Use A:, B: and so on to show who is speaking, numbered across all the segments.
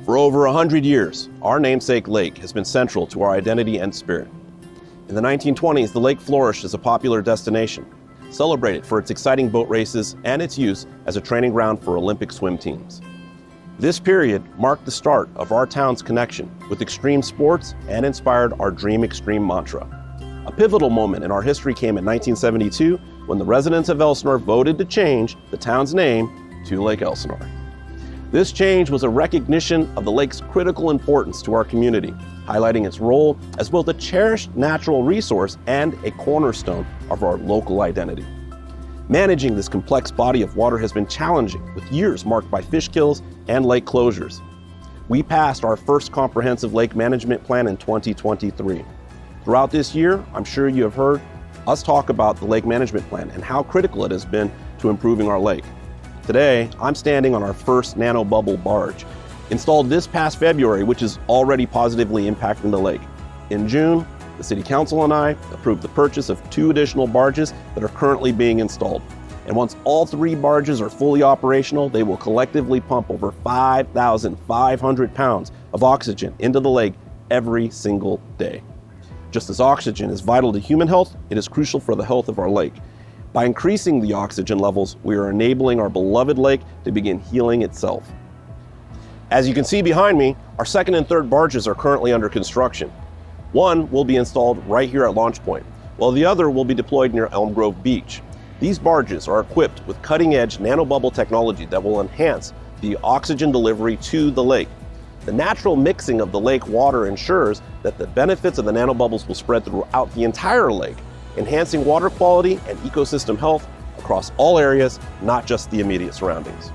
A: For over 100 years, our namesake lake has been central to our identity and spirit. In the 1920s, the lake flourished as a popular destination, celebrated for its exciting boat races and its use as a training ground for Olympic swim teams. This period marked the start of our town's connection with extreme sports and inspired our Dream Extreme mantra. A pivotal moment in our history came in 1972 when the residents of Elsinore voted to change the town's name to Lake Elsinore. This change was a recognition of the lake's critical importance to our community, highlighting its role as both a cherished natural resource and a cornerstone of our local identity. Managing this complex body of water has been challenging, with years marked by fish kills and lake closures. We passed our first comprehensive lake management plan in 2023. Throughout this year, I'm sure you have heard us talk about the lake management plan and how critical it has been to improving our lake. Today, I'm standing on our first Nanobubble barge, installed this past February, which is already positively impacting the lake. In June, the City Council and I approved the purchase of 2 additional barges that are currently being installed. And once all 3 barges are fully operational, they will collectively pump over 5,500 pounds of oxygen into the lake every single day. Just as oxygen is vital to human health, it is crucial for the health of our lake. By increasing the oxygen levels, we are enabling our beloved lake to begin healing itself. As you can see behind me, our second and third barges are currently under construction. One will be installed right here at Launch Point, while the other will be deployed near Elm Grove Beach. These barges are equipped with cutting-edge nanobubble technology that will enhance the oxygen delivery to the lake. The natural mixing of the lake water ensures that the benefits of the nanobubbles will spread throughout the entire lake, enhancing water quality and ecosystem health across all areas, not just the immediate surroundings.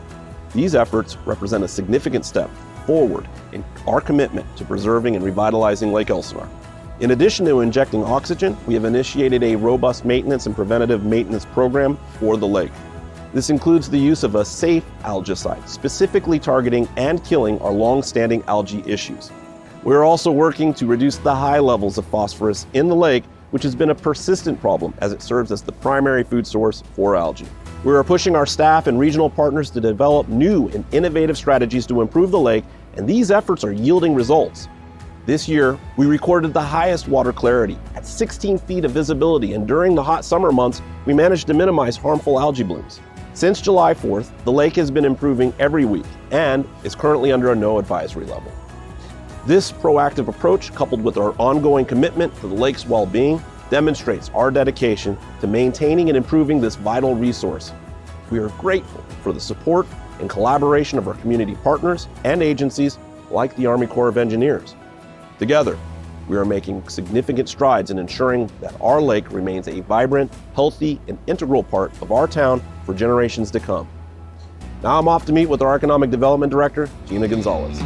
A: These efforts represent a significant step forward in our commitment to preserving and revitalizing Lake Elsinore. In addition to injecting oxygen, we have initiated a robust maintenance and preventative maintenance program for the lake. This includes the use of a safe algicide, specifically targeting and killing our long-standing algae issues. We're also working to reduce the high levels of phosphorus in the lake, which has been a persistent problem as it serves as the primary food source for algae. We are pushing our staff and regional partners to develop new and innovative strategies to improve the lake, and these efforts are yielding results. This year, we recorded the highest water clarity at 16 feet of visibility, and during the hot summer months, we managed to minimize harmful algae blooms. Since July 4th, the lake has been improving every week and is currently under a no advisory level. This proactive approach, coupled with our ongoing commitment to the lake's well-being, demonstrates our dedication to maintaining and improving this vital resource. We are grateful for the support and collaboration of our community partners and agencies like the Army Corps of Engineers. Together, we are making significant strides in ensuring that our lake remains a vibrant, healthy, and integral part of our town for generations to come. Now I'm off to meet with our Economic Development Director, Gina Gonzalez.